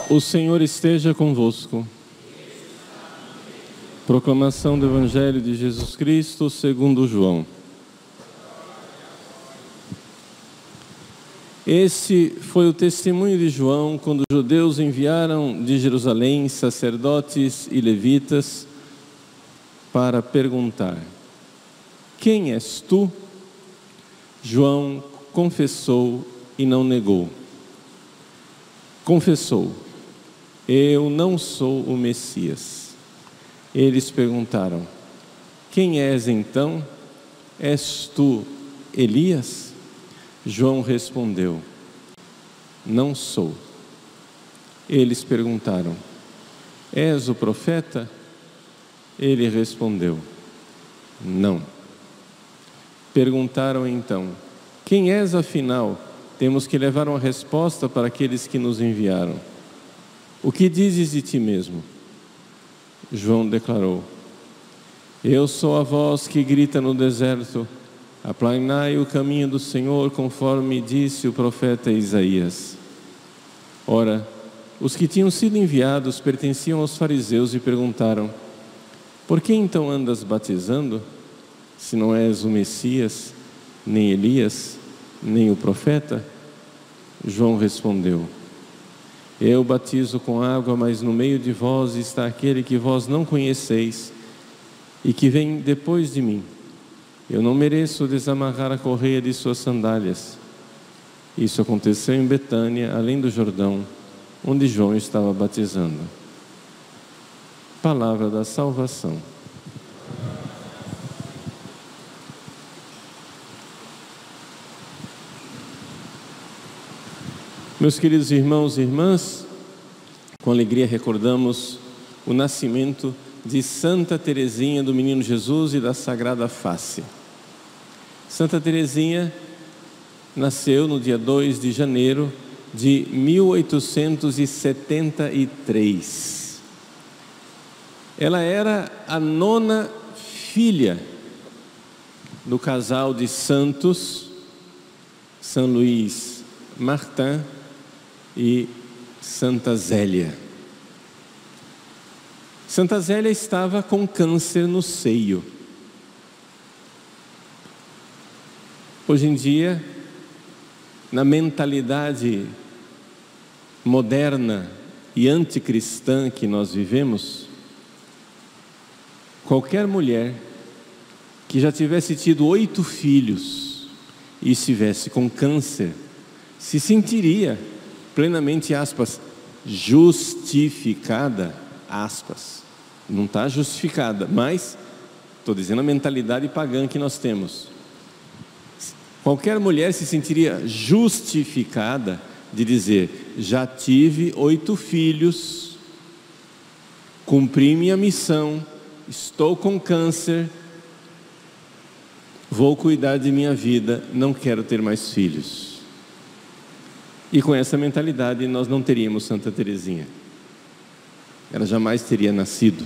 O Senhor esteja convosco. Proclamação do Evangelho de Jesus Cristo segundo João. Este foi o testemunho de João quando os judeus enviaram de Jerusalém sacerdotes e levitas para perguntar: quem és tu? João confessou e não negou. Confessou: eu não sou o Messias. Eles perguntaram: quem és então? És tu Elias? João respondeu: não sou. Eles perguntaram: és o profeta? Ele respondeu: não. Perguntaram então: quem és afinal? Temos que levar uma resposta para aqueles que nos enviaram. O que dizes de ti mesmo? João declarou: eu sou a voz que grita no deserto, aplanai o caminho do Senhor, conforme disse o profeta Isaías. Ora, os que tinham sido enviados pertenciam aos fariseus e perguntaram: por que então andas batizando, se não és o Messias, nem Elias, nem o profeta? João respondeu: eu batizo com água, mas no meio de vós está aquele que vós não conheceis e que vem depois de mim. Eu não mereço desamarrar a correia de suas sandálias. Isso aconteceu em Betânia, além do Jordão, onde João estava batizando. Palavra da salvação. Meus queridos irmãos e irmãs, com alegria recordamos o nascimento de Santa Teresinha do Menino Jesus e da Sagrada Face. Santa Teresinha nasceu no dia 2 de janeiro de 1873. Ela era a 9ª filha do casal de santos São Luís Martin e Santa Zélia. Santa Zélia estava com câncer no seio. Hoje em dia, na mentalidade moderna e anticristã que nós vivemos, qualquer mulher que já tivesse tido 8 filhos e estivesse com câncer, se sentiria plenamente, aspas, justificada, aspas. Não está justificada, mas estou dizendo a mentalidade pagã que nós temos. Qualquer mulher se sentiria justificada de dizer: já tive 8 filhos, cumpri minha missão, estou com câncer, vou cuidar de minha vida, não quero ter mais filhos. E com essa mentalidade nós não teríamos Santa Teresinha. Ela jamais teria nascido.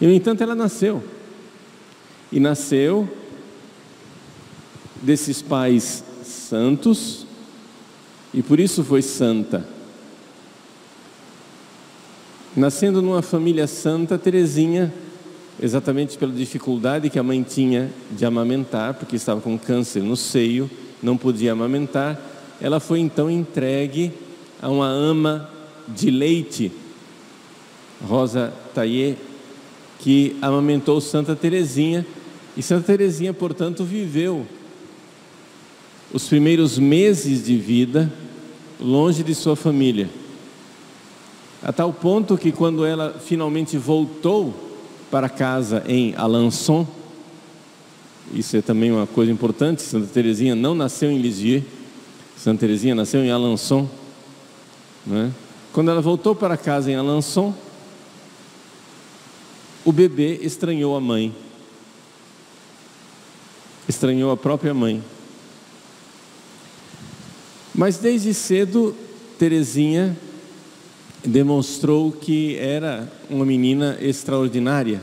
E no entanto ela nasceu. E nasceu desses pais santos, e por isso foi santa. Nascendo numa família santa, Teresinha, exatamente pela dificuldade que a mãe tinha de amamentar, porque estava com câncer no seio, não podia amamentar, ela foi então entregue a uma ama de leite, Rosa Taillé, que amamentou Santa Teresinha, e Santa Teresinha, portanto, viveu os primeiros meses de vida longe de sua família, a tal ponto que quando ela finalmente voltou para casa em Alençon, isso é também uma coisa importante, Santa Teresinha não nasceu em Lisieux, Santa Teresinha nasceu em Alençon, né? Quando ela voltou para casa em Alençon, o bebê estranhou a mãe, estranhou a própria mãe. Mas desde cedo, Teresinha demonstrou que era uma menina extraordinária.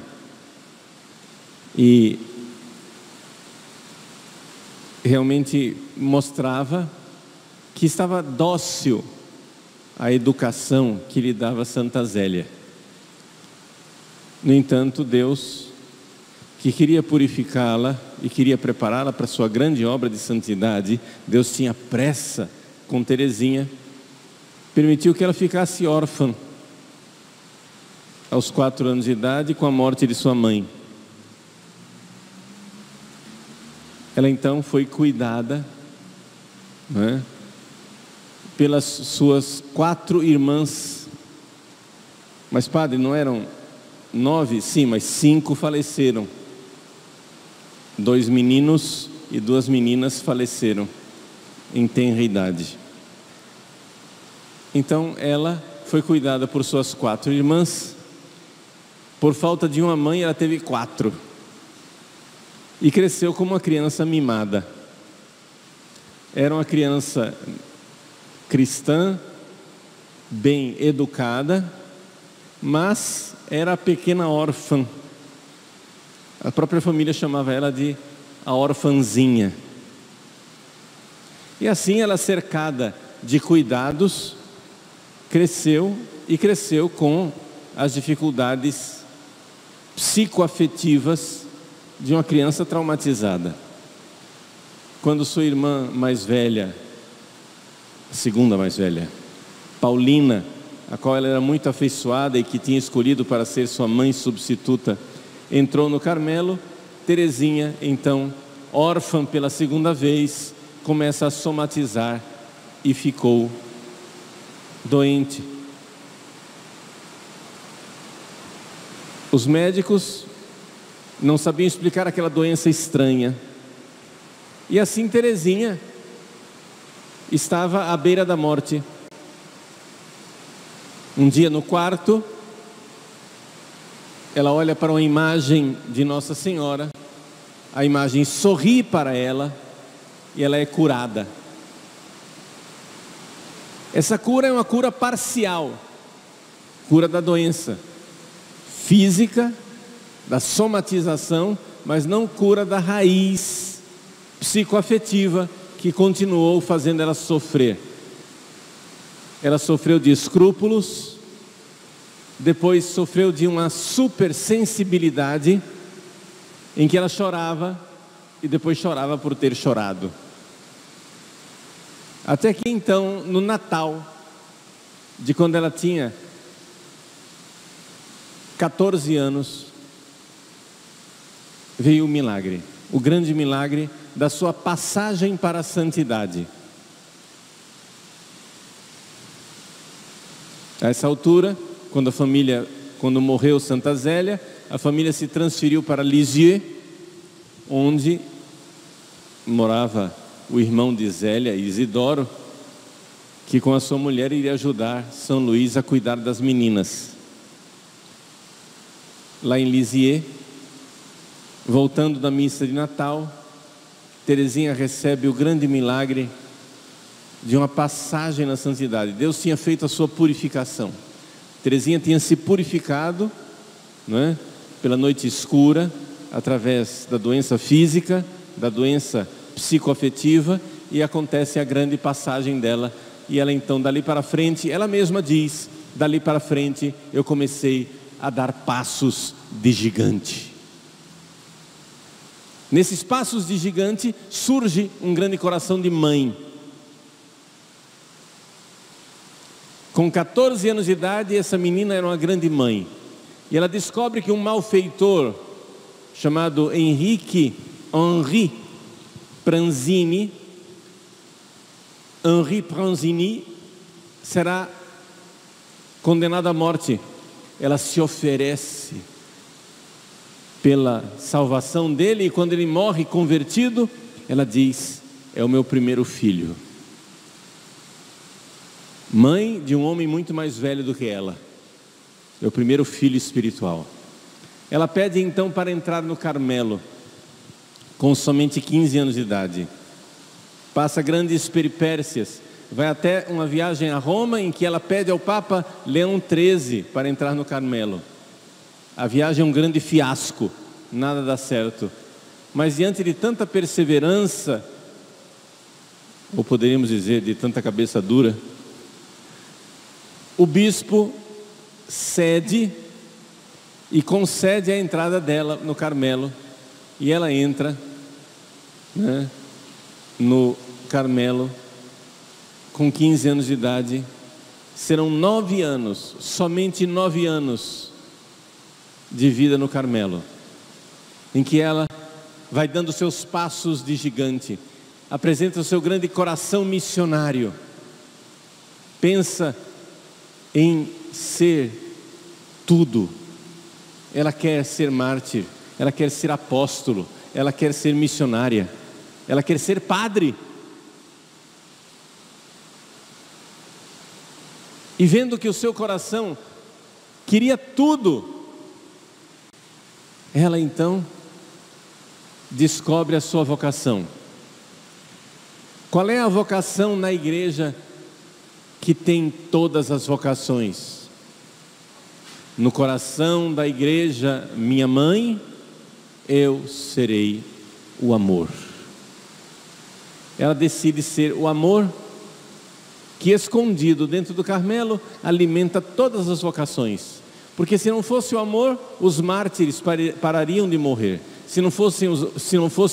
E realmente mostrava que estava dócil à educação que lhe dava Santa Zélia. No entanto, Deus, que queria purificá-la e queria prepará-la para a sua grande obra de santidade, Deus tinha pressa com Teresinha, permitiu que ela ficasse órfã aos 4 anos de idade com a morte de sua mãe. Ela então foi cuidada, né, pelas suas 4 irmãs. Mas padre, não eram 9? Sim, mas 5 faleceram. 2 meninos e 2 meninas faleceram em tenra idade. Então ela foi cuidada por suas 4 irmãs. Por falta de uma mãe, ela teve 4. E cresceu como uma criança mimada. Era uma criança cristã, bem educada, mas era a pequena órfã. A própria família chamava ela de a orfanzinha. E assim ela, cercada de cuidados, cresceu e cresceu com as dificuldades psicoafetivas de uma criança traumatizada. Quando sua irmã mais velha, a segunda mais velha, Paulina, a qual ela era muito afeiçoada e que tinha escolhido para ser sua mãe substituta, entrou no Carmelo, Teresinha, então, órfã pela segunda vez, começa a somatizar e ficou doente. Os médicos não sabiam explicar aquela doença estranha. E assim Teresinha estava à beira da morte. Um dia no quarto, ela olha para uma imagem de Nossa Senhora, a imagem sorri para ela e ela é curada. Essa cura é uma cura parcial, cura da doença física, da somatização, mas não cura da raiz psicoafetiva que continuou fazendo ela sofrer. Ela sofreu de escrúpulos, depois sofreu de uma supersensibilidade em que ela chorava e depois chorava por ter chorado. Até que então, no Natal, de quando ela tinha 14 anos, veio o milagre, o grande milagre da sua passagem para a santidade. A essa altura, quando morreu Santa Zélia, a família se transferiu para Lisieux, onde morava o irmão de Zélia, Isidoro, que com a sua mulher iria ajudar São Luís a cuidar das meninas. Lá em Lisieux, voltando da missa de Natal, Teresinha recebe o grande milagre de uma passagem na santidade. Deus tinha feito a sua purificação. Teresinha tinha se purificado, não é? Pela noite escura, através da doença física, da doença psicoafetiva, e acontece a grande passagem dela. E ela então, dali para frente, ela mesma diz, dali para frente eu comecei a dar passos de gigante. Nesses passos de gigante surge um grande coração de mãe. Com 14 anos de idade, essa menina era uma grande mãe. E ela descobre que um malfeitor chamado Henri Pranzini será condenado à morte. Ela se oferece pela salvação dele, e quando ele morre convertido, ela diz: é o meu primeiro filho. Mãe de um homem muito mais velho do que ela, é o primeiro filho espiritual. Ela pede então para entrar no Carmelo, com somente 15 anos de idade. Passa grandes peripécias vai até uma viagem a Roma em que ela pede ao Papa Leão XIII para entrar no Carmelo. A viagem é um grande fiasco, nada dá certo. Mas diante de tanta perseverança, ou poderíamos dizer de tanta cabeça dura, o bispo cede e concede a entrada dela no Carmelo, e ela entra, né, no Carmelo com 15 anos de idade. Serão 9 anos, somente 9 anos de vida no Carmelo, em que ela vai dando seus passos de gigante, apresenta o seu grande coração missionário, pensa em ser tudo. Ela quer ser mártir, ela quer ser apóstolo, ela quer ser missionária, ela quer ser padre. E vendo que o seu coração queria tudo, ela então descobre a sua vocação. Qual é a vocação na igreja que tem todas as vocações? No coração da igreja, minha mãe, eu serei o amor. Ela decide ser o amor que, escondido dentro do Carmelo, alimenta todas as vocações. Porque se não fosse o amor, os mártires parariam de morrer. Se não fosse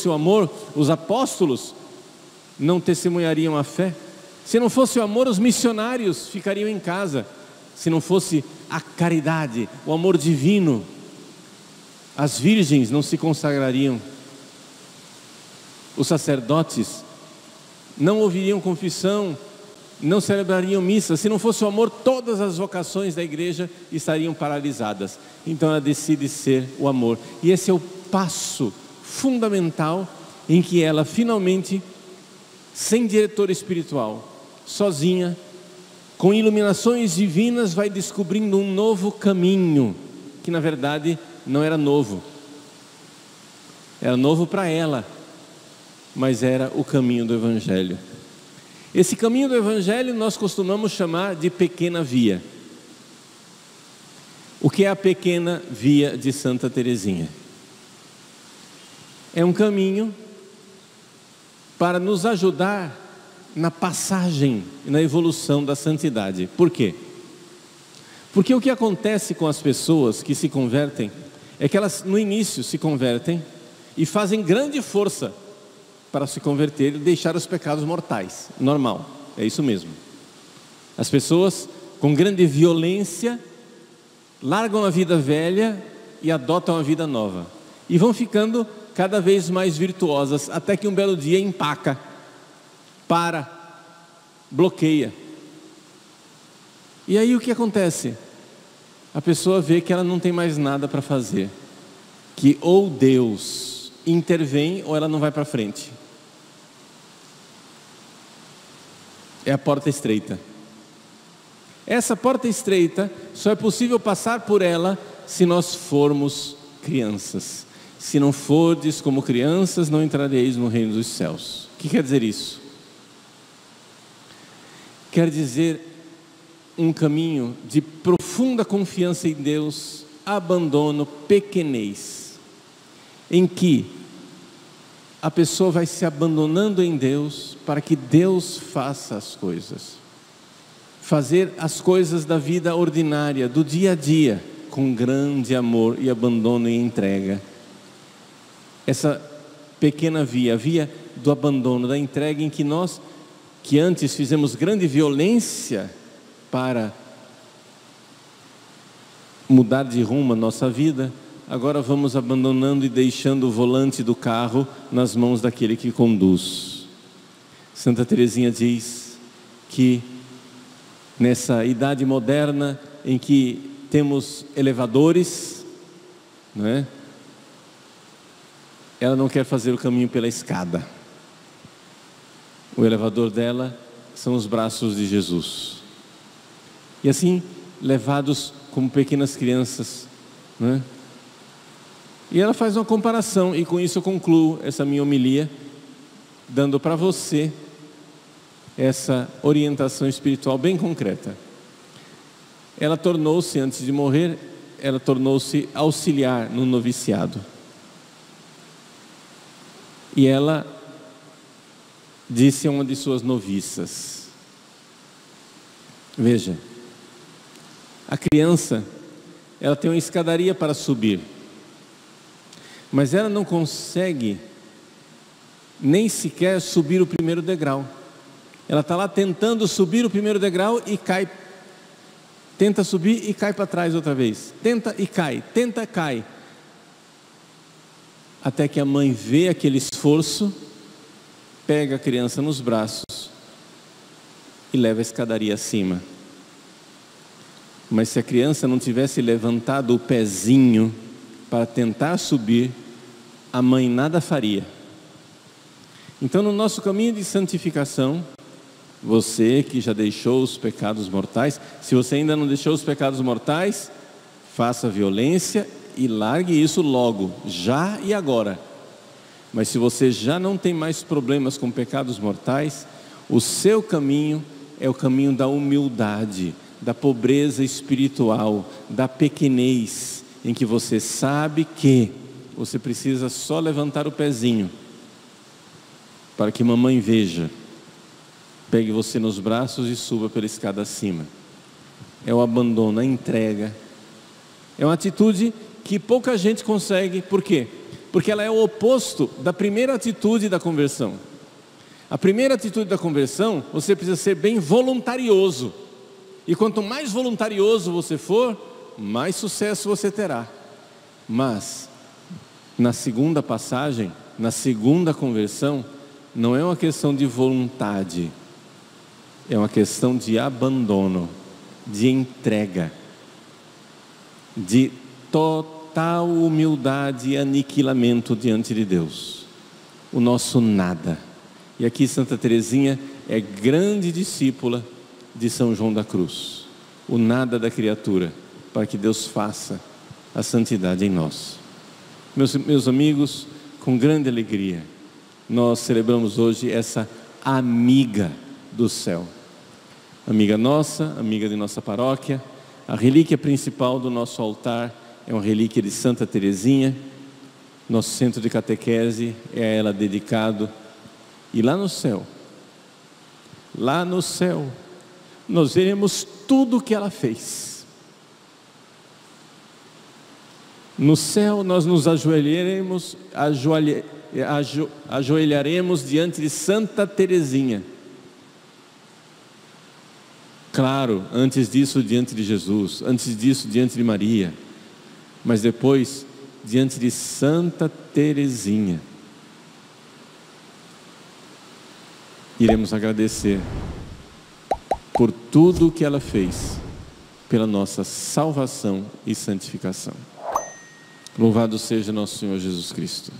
o amor, os apóstolos não testemunhariam a fé. Se não fosse o amor, os missionários ficariam em casa. Se não fosse a caridade, o amor divino, as virgens não se consagrariam. Os sacerdotes não ouviriam confissão, não celebrariam missa. Se não fosse o amor, todas as vocações da igreja estariam paralisadas. Então ela decide ser o amor. E esse é o passo fundamental em que ela finalmente, sem diretor espiritual, sozinha, com iluminações divinas, vai descobrindo um novo caminho, que na verdade não era novo. Era novo para ela, mas era o caminho do Evangelho. Esse caminho do Evangelho nós costumamos chamar de pequena via. O que é a pequena via de Santa Teresinha? É um caminho para nos ajudar na passagem e na evolução da santidade. Por quê? Porque o que acontece com as pessoas que se convertem é que elas no início se convertem e fazem grande força para se converter e deixar os pecados mortais. Normal, é isso mesmo. As pessoas com grande violência largam a vida velha e adotam a vida nova, e vão ficando cada vez mais virtuosas, até que um belo dia empaca, bloqueia. E aí o que acontece? A pessoa vê que ela não tem mais nada para fazer, que ou Deus intervém ou ela não vai para frente. É a porta estreita. Essa porta estreita só é possível passar por ela se nós formos crianças. Se não fordes como crianças, não entrareis no reino dos céus. O que quer dizer isso? Quer dizer um caminho de profunda confiança em Deus, abandono, pequenez, em que a pessoa vai se abandonando em Deus para que Deus faça as coisas. Fazer as coisas da vida ordinária, do dia a dia, com grande amor e abandono e entrega. Essa pequena via, a via do abandono, da entrega, em que nós, que antes fizemos grande violência para mudar de rumo a nossa vida, agora vamos abandonando e deixando o volante do carro nas mãos daquele que conduz. Santa Teresinha diz que nessa idade moderna em que temos elevadores, não é? Ela não quer fazer o caminho pela escada. O elevador dela são os braços de Jesus. E assim, levados como pequenas crianças, não é? E ela faz uma comparação, e com isso eu concluo essa minha homilia, dando para você essa orientação espiritual bem concreta. Ela tornou-se, antes de morrer, ela tornou-se auxiliar no noviciado. E ela disse a uma de suas noviças: veja, a criança, ela tem uma escadaria para subir, mas ela não consegue nem sequer subir o primeiro degrau. Ela está lá tentando subir o primeiro degrau e cai. Tenta subir e cai para trás outra vez. Tenta e cai, tenta e cai. Até que a mãe vê aquele esforço, pega a criança nos braços e leva a escadaria acima. Mas se a criança não tivesse levantado o pezinho para tentar subir, a mãe nada faria. Então, no nosso caminho de santificação, você que já deixou os pecados mortais, se você ainda não deixou os pecados mortais, faça violência e largue isso logo, já e agora. Mas se você já não tem mais problemas com pecados mortais, o seu caminho é o caminho da humildade, da pobreza espiritual, da pequenez, em que você sabe que você precisa só levantar o pezinho para que mamãe veja, pegue você nos braços e suba pela escada acima. É o abandono, a entrega. É uma atitude que pouca gente consegue. Por quê? Porque ela é o oposto da primeira atitude da conversão. A primeira atitude da conversão, você precisa ser bem voluntarioso. E quanto mais voluntarioso você for, mais sucesso você terá. Mas, na segunda passagem, na segunda conversão, não é uma questão de vontade, é uma questão de abandono, de entrega, de total humildade e aniquilamento diante de Deus, o nosso nada. E aqui Santa Teresinha é grande discípula de São João da Cruz, o nada da criatura, para que Deus faça a santidade em nós. Meus amigos, com grande alegria, nós celebramos hoje essa amiga do céu, amiga nossa, amiga de nossa paróquia. A relíquia principal do nosso altar é uma relíquia de Santa Teresinha. Nosso centro de catequese é a ela dedicado. E lá no céu, nós veremos tudo o que ela fez. No céu nós nos ajoelharemos diante de Santa Teresinha. Claro, antes disso diante de Jesus, antes disso diante de Maria, mas depois diante de Santa Teresinha. Iremos agradecer por tudo o que ela fez, pela nossa salvação e santificação. Louvado seja nosso Senhor Jesus Cristo.